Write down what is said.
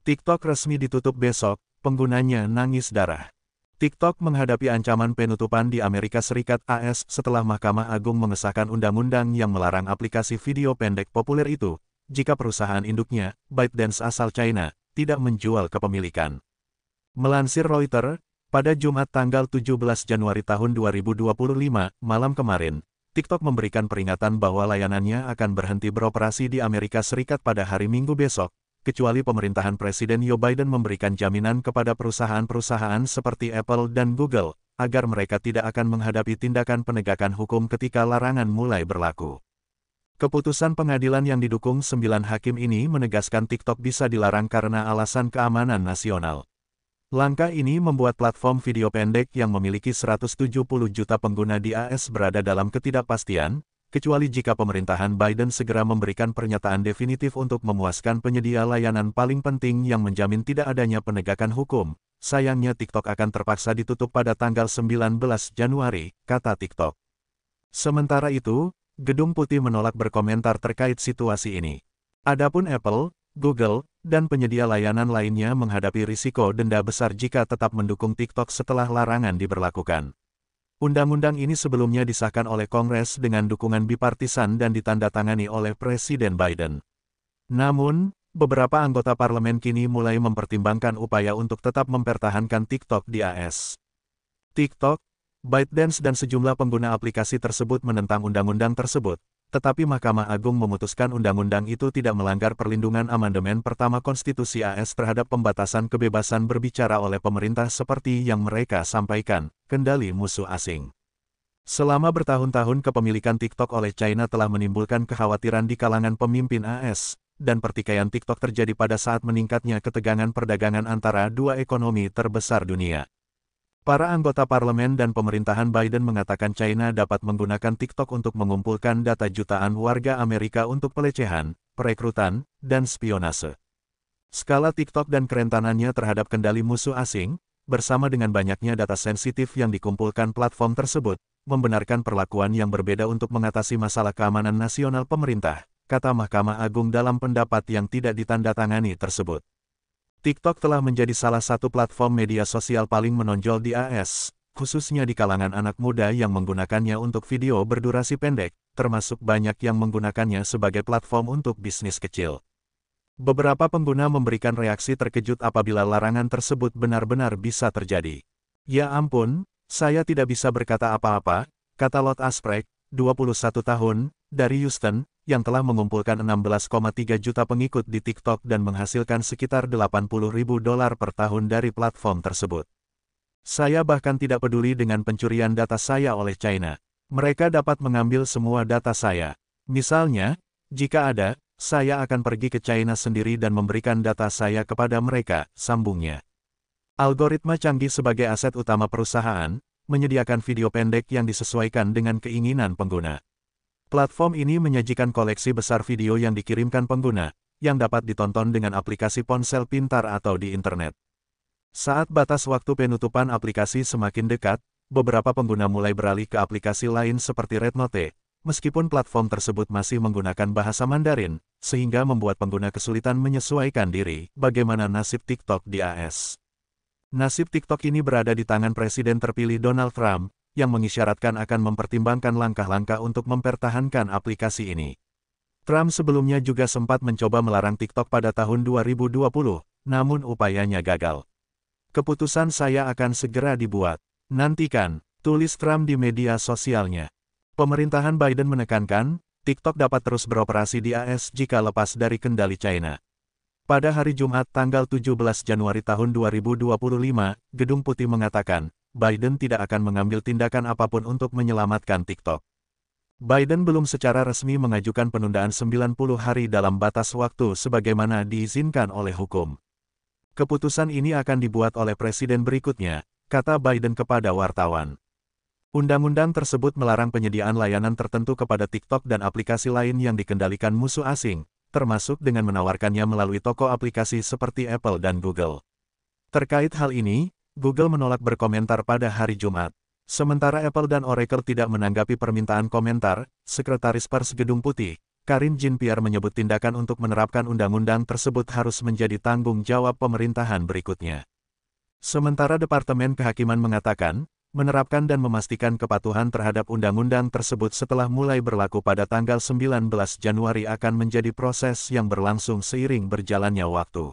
TikTok resmi ditutup besok, penggunanya nangis darah. TikTok menghadapi ancaman penutupan di Amerika Serikat (AS) setelah Mahkamah Agung mengesahkan undang-undang yang melarang aplikasi video pendek populer itu, jika perusahaan induknya, ByteDance asal China, tidak menjual kepemilikan. Melansir Reuters, pada Jumat tanggal 17 Januari tahun 2025, malam kemarin, TikTok memberikan peringatan bahwa layanannya akan berhenti beroperasi di Amerika Serikat pada hari Minggu besok, kecuali pemerintahan Presiden Joe Biden memberikan jaminan kepada perusahaan-perusahaan seperti Apple dan Google, agar mereka tidak akan menghadapi tindakan penegakan hukum ketika larangan mulai berlaku. Keputusan pengadilan yang didukung 9 hakim ini menegaskan TikTok bisa dilarang karena alasan keamanan nasional. Langkah ini membuat platform video pendek yang memiliki 170 juta pengguna di AS berada dalam ketidakpastian, kecuali jika pemerintahan Biden segera memberikan pernyataan definitif untuk memuaskan penyedia layanan paling penting yang menjamin tidak adanya penegakan hukum. Sayangnya TikTok akan terpaksa ditutup pada tanggal 19 Januari, kata TikTok. Sementara itu, Gedung Putih menolak berkomentar terkait situasi ini. Adapun Apple, Google, dan penyedia layanan lainnya menghadapi risiko denda besar jika tetap mendukung TikTok setelah larangan diberlakukan. Undang-undang ini sebelumnya disahkan oleh Kongres dengan dukungan bipartisan dan ditandatangani oleh Presiden Biden. Namun, beberapa anggota parlemen kini mulai mempertimbangkan upaya untuk tetap mempertahankan TikTok di AS. TikTok, ByteDance dan sejumlah pengguna aplikasi tersebut menentang undang-undang tersebut, tetapi Mahkamah Agung memutuskan undang-undang itu tidak melanggar perlindungan amandemen pertama Konstitusi AS terhadap pembatasan kebebasan berbicara oleh pemerintah seperti yang mereka sampaikan, kendali musuh asing. Selama bertahun-tahun kepemilikan TikTok oleh China telah menimbulkan kekhawatiran di kalangan pemimpin AS, dan pertikaian TikTok terjadi pada saat meningkatnya ketegangan perdagangan antara dua ekonomi terbesar dunia. Para anggota parlemen dan pemerintahan Biden mengatakan China dapat menggunakan TikTok untuk mengumpulkan data jutaan warga Amerika untuk pelecehan, perekrutan, dan spionase. Skala TikTok dan kerentanannya terhadap kendali musuh asing, bersama dengan banyaknya data sensitif yang dikumpulkan platform tersebut, membenarkan perlakuan yang berbeda untuk mengatasi masalah keamanan nasional pemerintah, kata Mahkamah Agung dalam pendapat yang tidak ditandatangani tersebut. TikTok telah menjadi salah satu platform media sosial paling menonjol di AS, khususnya di kalangan anak muda yang menggunakannya untuk video berdurasi pendek, termasuk banyak yang menggunakannya sebagai platform untuk bisnis kecil. Beberapa pengguna memberikan reaksi terkejut apabila larangan tersebut benar-benar bisa terjadi. Ya ampun, saya tidak bisa berkata apa-apa, kata Lot Asprek, 21 tahun, dari Houston, yang telah mengumpulkan 16,3 juta pengikut di TikTok dan menghasilkan sekitar $80.000 per tahun dari platform tersebut. Saya bahkan tidak peduli dengan pencurian data saya oleh China. Mereka dapat mengambil semua data saya. Misalnya, jika ada, saya akan pergi ke China sendiri dan memberikan data saya kepada mereka, sambungnya. Algoritma canggih sebagai aset utama perusahaan, menyediakan video pendek yang disesuaikan dengan keinginan pengguna. Platform ini menyajikan koleksi besar video yang dikirimkan pengguna, yang dapat ditonton dengan aplikasi ponsel pintar atau di internet. Saat batas waktu penutupan aplikasi semakin dekat, beberapa pengguna mulai beralih ke aplikasi lain seperti RedNote, meskipun platform tersebut masih menggunakan bahasa Mandarin, sehingga membuat pengguna kesulitan menyesuaikan diri. Bagaimana nasib TikTok di AS? Nasib TikTok ini berada di tangan Presiden terpilih Donald Trump, yang mengisyaratkan akan mempertimbangkan langkah-langkah untuk mempertahankan aplikasi ini. Trump sebelumnya juga sempat mencoba melarang TikTok pada tahun 2020, namun upayanya gagal. Keputusan saya akan segera dibuat. Nantikan, tulis Trump di media sosialnya. Pemerintahan Biden menekankan, TikTok dapat terus beroperasi di AS jika lepas dari kendali China. Pada hari Jumat tanggal 17 Januari tahun 2025, Gedung Putih mengatakan, Biden tidak akan mengambil tindakan apapun untuk menyelamatkan TikTok. Biden belum secara resmi mengajukan penundaan 90 hari dalam batas waktu sebagaimana diizinkan oleh hukum. Keputusan ini akan dibuat oleh presiden berikutnya, kata Biden kepada wartawan. Undang-undang tersebut melarang penyediaan layanan tertentu kepada TikTok dan aplikasi lain yang dikendalikan musuh asing, termasuk dengan menawarkannya melalui toko aplikasi seperti Apple dan Google. Terkait hal ini, Google menolak berkomentar pada hari Jumat. Sementara Apple dan Oracle tidak menanggapi permintaan komentar, Sekretaris Pers Gedung Putih, Karine Jean-Pierre menyebut tindakan untuk menerapkan undang-undang tersebut harus menjadi tanggung jawab pemerintahan berikutnya. Sementara Departemen Kehakiman mengatakan, menerapkan dan memastikan kepatuhan terhadap undang-undang tersebut setelah mulai berlaku pada tanggal 19 Januari akan menjadi proses yang berlangsung seiring berjalannya waktu.